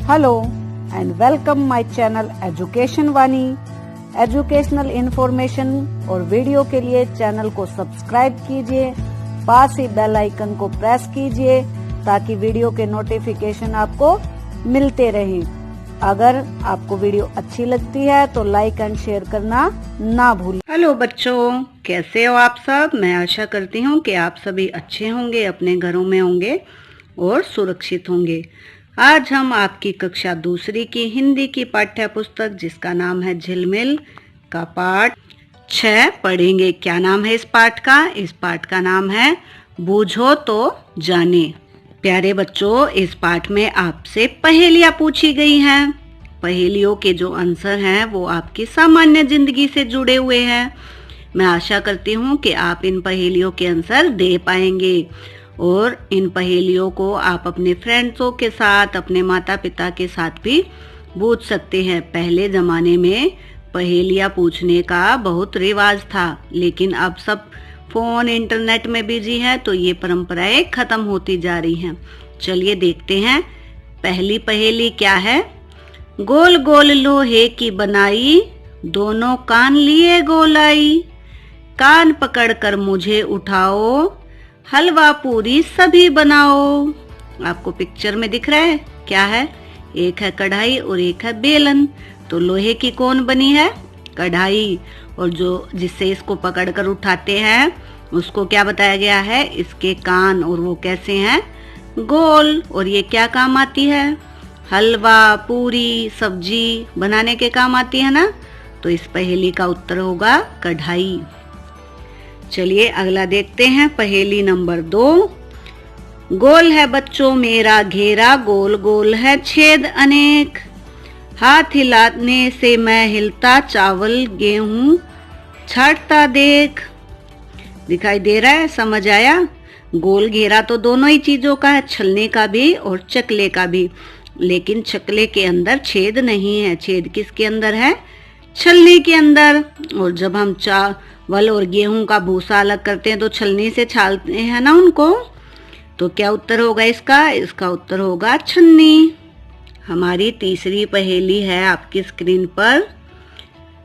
Hello and welcome my channel education Vani. Educational information और video के लिए चैनल को सब्सक्राइब कीजिए, पास ही बेल आइकन को प्रेस कीजिए ताकि वीडियो के नोटिफिकेशन आपको मिलते रहें। अगर आपको वीडियो अच्छी लगती है तो लाइक एंड शेयर करना ना भूलें। हेलो बच्चों, कैसे हो आप सब? मैं आशा करती हूँ कि आप सभी अच्छे होंगे, अपने घरों में होंगे और सुरक्षित होंगे। आज हम आपकी कक्षा दूसरी की हिंदी की पाठ्य पुस्तक जिसका नाम है झिलमिल का पाठ 6 पढ़ेंगे। क्या नाम है इस पाठ का? इस पाठ का नाम है बूझो तो जाने। प्यारे बच्चों, इस पाठ में आपसे पहेलियां पूछी गई हैं। पहेलियों के जो आंसर हैं वो आपकी सामान्य जिंदगी से जुड़े हुए हैं। मैं आशा करती हूँ कि आप इन पहेलियों के आंसर दे पाएंगे और इन पहेलियों को आप अपने फ्रेंड्सों के साथ, अपने माता पिता के साथ भी पूछ सकते हैं। पहले जमाने में पहेलियां पूछने का बहुत रिवाज था, लेकिन अब सब फोन, इंटरनेट में बिजी है तो ये परंपराएं खत्म होती जा रही हैं। चलिए देखते हैं पहली पहेली क्या है। गोल गोल लोहे की बनाई, दोनों कान लिए गोलाई, कान पकड़कर मुझे उठाओ, हलवा पूरी सभी बनाओ। आपको पिक्चर में दिख रहा है क्या है? एक है कढ़ाई और एक है बेलन। तो लोहे की कौन बनी है? कढ़ाई। और जो जिससे इसको पकड़कर उठाते हैं उसको क्या बताया गया है? इसके कान। और वो कैसे हैं? गोल। और ये क्या काम आती है? हलवा, पूरी, सब्जी बनाने के काम आती है ना। तो इस पहेली का उत्तर होगा कढ़ाई। चलिए अगला देखते हैं। पहेली नंबर 2। गोल है बच्चों मेरा घेरा, गोल गोल है छेद अनेक, हाथ हिलाने से मैं हिलता, चावल गेहूं छाटता देख। दिखाई दे रहा है? समझ आया? गोल घेरा तो दोनों ही चीजों का है, छलने का भी और चकले का भी। लेकिन चकले के अंदर छेद नहीं है। छेद किसके अंदर है? छलनी के अंदर। और जब हम चावल और गेहूं का भूसा अलग करते हैं तो छलनी से छालते हैं ना उनको। तो क्या उत्तर होगा इसका? इसका उत्तर होगा छन्नी। हमारी तीसरी पहेली है आपकी स्क्रीन पर।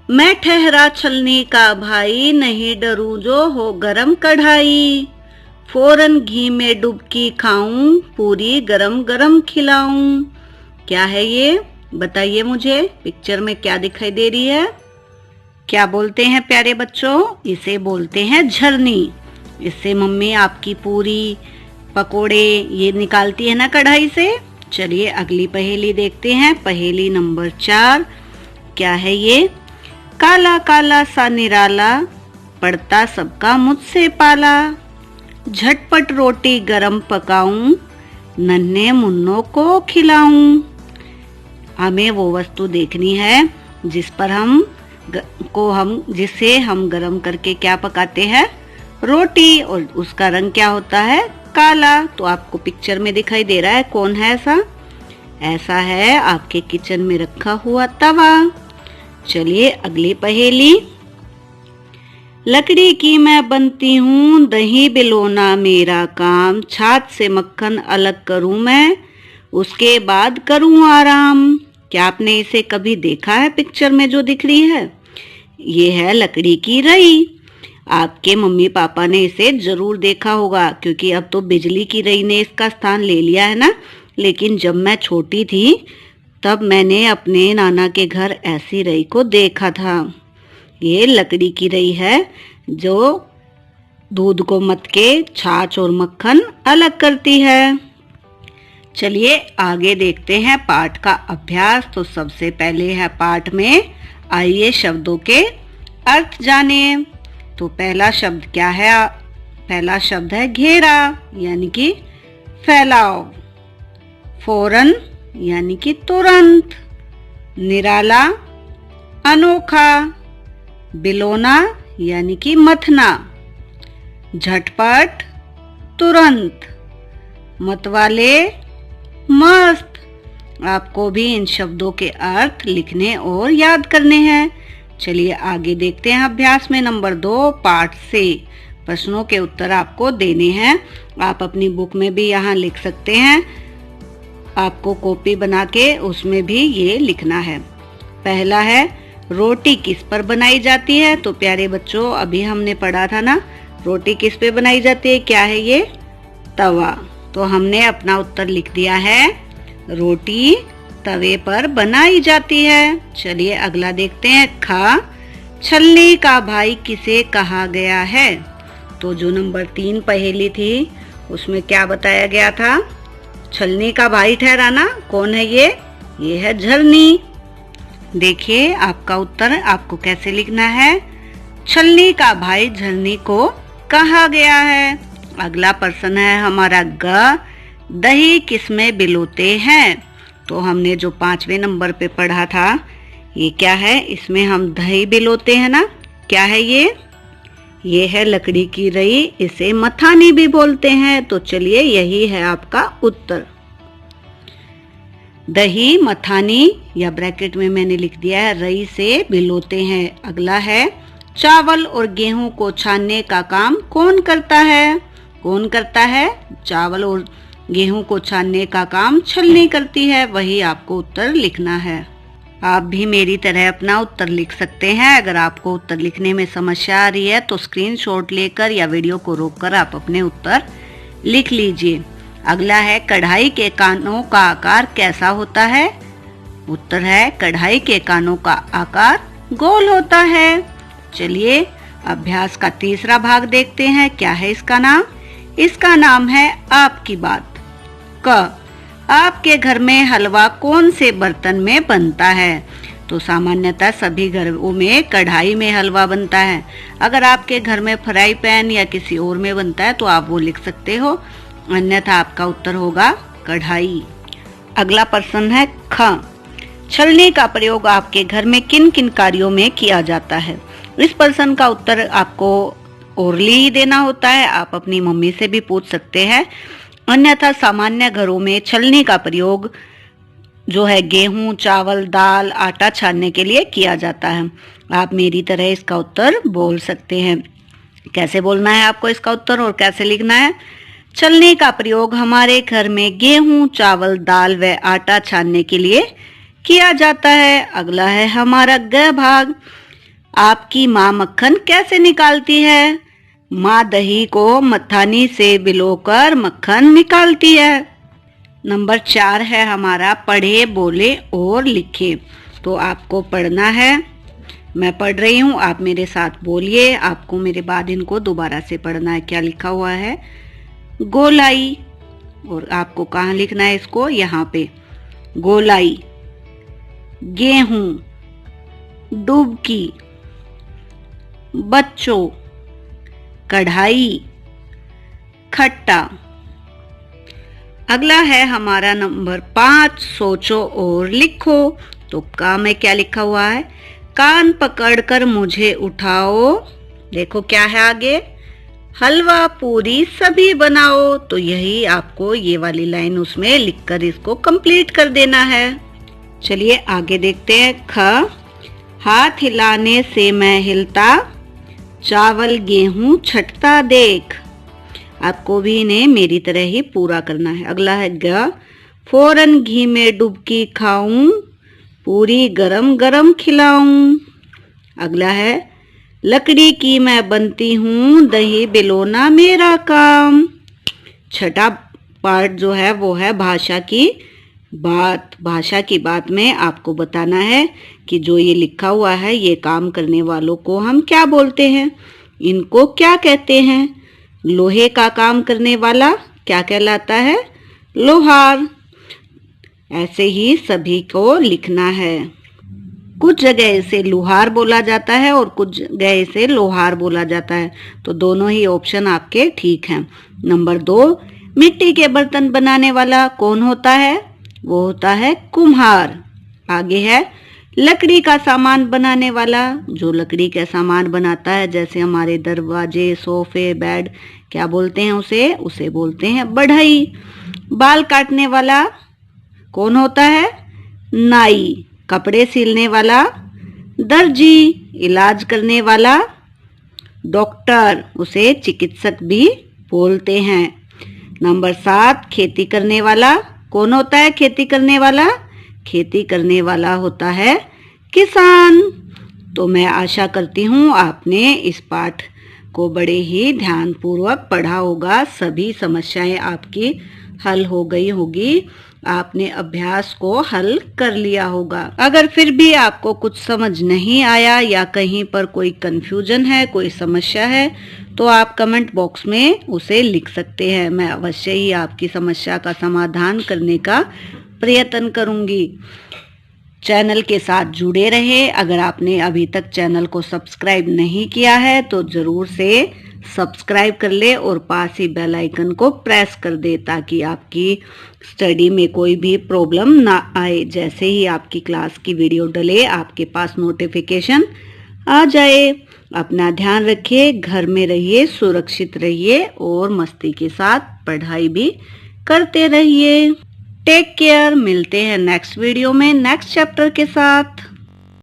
मैं ठहरा छलनी का भाई, नहीं डरूं जो हो गरम कढ़ाई, फौरन घी में डुबकी खाऊं, पूरी गरम गरम खिलाऊं। क्या है ये? बताइए मुझे। पिक्चर में क्या दिखाई दे रही है? क्या बोलते हैं प्यारे बच्चों? इसे बोलते हैं झरनी। इससे मम्मी आपकी पूरी, पकोड़े ये निकालती है ना कढ़ाई से। चलिए अगली पहेली देखते हैं। पहेली नंबर 4। क्या है ये? काला काला सा निराला, पड़ता सबका मुझसे पाला, झटपट रोटी गरम पकाऊं, नन्हे मुन्नों को खिलाऊं। हमें वो वस्तु देखनी है जिससे हम गरम करके क्या पकाते हैं? रोटी। और उसका रंग क्या होता है? काला। तो आपको पिक्चर में दिखाई दे रहा है कौन है ऐसा? ऐसा है आपके किचन में रखा हुआ तवा। चलिए अगली पहेली। लकड़ी की मैं बनती हूँ, दही बिलोना मेरा काम, छाछ से मक्खन अलग करूँ मैं, उसके बाद करूँ आराम। क्या आपने इसे कभी देखा है? पिक्चर में जो दिख रही है ये है लकड़ी की रई। आपके मम्मी पापा ने इसे जरूर देखा होगा क्योंकि अब तो बिजली की रई ने इसका स्थान ले लिया है ना। लेकिन जब मैं छोटी थी तब मैंने अपने नाना के घर ऐसी रई को देखा था। ये लकड़ी की रई है जो दूध को मथ के छाछ और मक्खन अलग करती है। चलिए आगे देखते हैं पाठ का अभ्यास। तो सबसे पहले है पाठ में आइए शब्दों के अर्थ जाने। तो पहला शब्द क्या है? पहला शब्द है घेरा यानी कि फैलाव, फौरन यानी कि तुरंत, निराला अनोखा, बिलोना यानी कि मथना, झटपट तुरंत, मतवाले मस्त। आपको भी इन शब्दों के अर्थ लिखने और याद करने हैं। चलिए आगे देखते हैं अभ्यास में। नंबर 2 पाठ से प्रश्नों के उत्तर आपको देने हैं। आप अपनी बुक में भी यहाँ लिख सकते हैं। आपको कॉपी बना के उसमें भी ये लिखना है। पहला है रोटी किस पर बनाई जाती है। तो प्यारे बच्चों, अभी हमने पढ़ा था ना, रोटी किस पे बनाई जाती है, क्या है ये, तवा। तो हमने अपना उत्तर लिख दिया है, रोटी तवे पर बनाई जाती है। चलिए अगला देखते हैं। ख, छलनी का भाई किसे कहा गया है। तो जो नंबर 3 पहेली थी उसमें क्या बताया गया था, छलनी का भाई ठहराना। कौन है ये है झरनी। देखिए आपका उत्तर आपको कैसे लिखना है, छलनी का भाई झरनी को कहा गया है। अगला प्रश्न है हमारा ग, दही किसमें बिलोते हैं। तो हमने जो 5वें नंबर पे पढ़ा था, ये क्या है, इसमें हम दही बिलोते हैं ना। क्या है ये है लकड़ी की रई, इसे मथानी भी बोलते हैं। तो चलिए यही है आपका उत्तर, दही मथानी, या ब्रैकेट में मैंने लिख दिया है रई से बिलोते हैं। अगला है चावल और गेहूं को छानने का काम कौन करता है। कौन करता है, चावल और गेहूं को छानने का काम छलनी करती है। वही आपको उत्तर लिखना है। आप भी मेरी तरह अपना उत्तर लिख सकते हैं। अगर आपको उत्तर लिखने में समस्या आ रही है तो स्क्रीनशॉट लेकर या वीडियो को रोककर आप अपने उत्तर लिख लीजिए। अगला है कढ़ाई के कानों का आकार कैसा होता है। उत्तर है कढ़ाई के कानों का आकार गोल होता है। चलिए अभ्यास का तीसरा भाग देखते हैं। क्या है इसका नाम, इसका नाम है आपकी बात। क, आपके घर में हलवा कौन से बर्तन में बनता है। तो सामान्यतः सभी घरों में कढ़ाई में हलवा बनता है। अगर आपके घर में फ्राई पैन या किसी और में बनता है तो आप वो लिख सकते हो, अन्यथा आपका उत्तर होगा कढ़ाई। अगला प्रश्न है ख, छलनी का प्रयोग आपके घर में किन किन कार्यों में किया जाता है। इस प्रश्न का उत्तर आपको ओरली ही देना होता है। आप अपनी मम्मी से भी पूछ सकते हैं, अन्यथा सामान्य घरों में छलनी का प्रयोग जो है गेहूं, चावल, दाल, आटा छानने के लिए किया जाता है। आप मेरी तरह इसका उत्तर बोल सकते हैं। कैसे बोलना है आपको इसका उत्तर और कैसे लिखना है, छलनी का प्रयोग हमारे घर में गेहूं, चावल, दाल व आटा छानने के लिए किया जाता है। अगला है हमारा ग भाग, आपकी माँ मक्खन कैसे निकालती है। माँ दही को मथानी से बिलोकर मक्खन निकालती है। नंबर 4 है हमारा पढ़े, बोले और लिखे। तो आपको पढ़ना है, मैं पढ़ रही हूँ, आप मेरे साथ बोलिए। आपको मेरे बाद इनको दोबारा से पढ़ना है। क्या लिखा हुआ है, गोलाई, और आपको कहाँ लिखना है इसको, यहाँ पे गोलाई। गेहूं, डुबकी, बच्चों, कढ़ाई, खट्टा। अगला है हमारा नंबर 5, सोचो और लिखो। तो का में क्या लिखा हुआ है, कान पकड़कर मुझे उठाओ। देखो क्या है आगे, हलवा पूरी सभी बनाओ। तो यही आपको ये वाली लाइन उसमें लिखकर इसको कंप्लीट कर देना है। चलिए आगे देखते हैं। ख, हाथ हिलाने से मैं हिलता, चावल गेहूं छटता देख। आपको भी इन्हें मेरी तरह ही पूरा करना है। अगला है ग, फौरन घी में डुबकी खाऊं, पूरी गरम गरम खिलाऊं। अगला है लकड़ी की मैं बनती हूँ, दही बिलोना मेरा काम। छठा पार्ट जो है वो है भाषा की बात। भाषा की बात में आपको बताना है कि जो ये लिखा हुआ है ये काम करने वालों को हम क्या बोलते हैं, इनको क्या कहते हैं। लोहे का काम करने वाला क्या कहलाता है, लोहार। ऐसे ही सभी को लिखना है। कुछ जगह इसे लुहार बोला जाता है और कुछ जगह इसे लोहार बोला जाता है। तो दोनों ही ऑप्शन आपके ठीक हैं। नंबर 2, मिट्टी के बर्तन बनाने वाला कौन होता है, वो होता है कुम्हार। आगे है लकड़ी का सामान बनाने वाला, जो लकड़ी का सामान बनाता है जैसे हमारे दरवाजे, सोफे, बेड, क्या बोलते हैं उसे बोलते हैं बढ़ई। बाल काटने वाला कौन होता है, नाई। कपड़े सिलने वाला दर्जी। इलाज करने वाला डॉक्टर, उसे चिकित्सक भी बोलते हैं। नंबर 7, खेती करने वाला कौन होता है खेती करने वाला? खेती करने वाला होता है किसान। तो मैं आशा करती हूँ आपने इस पाठ को बड़े ही ध्यानपूर्वक पढ़ा होगा, सभी समस्याएं आपकी हल हो गई होगी, आपने अभ्यास को हल कर लिया होगा। अगर फिर भी आपको कुछ समझ नहीं आया या कहीं पर कोई कंफ्यूजन है, कोई समस्या है, तो आप कमेंट बॉक्स में उसे लिख सकते हैं। मैं अवश्य ही आपकी समस्या का समाधान करने का प्रयत्न करूंगी। चैनल के साथ जुड़े रहे। अगर आपने अभी तक चैनल को सब्सक्राइब नहीं किया है तो जरूर से सब्सक्राइब कर ले और पास ही बेल आइकन को प्रेस कर दे, ताकि आपकी स्टडी में कोई भी प्रॉब्लम ना आए। जैसे ही आपकी क्लास की वीडियो डले आपके पास नोटिफिकेशन आ जाए। अपना ध्यान रखिए, घर में रहिए, सुरक्षित रहिए और मस्ती के साथ पढ़ाई भी करते रहिए। Take care. मिलते हैं नेक्स्ट वीडियो में नेक्स्ट चैप्टर के साथ।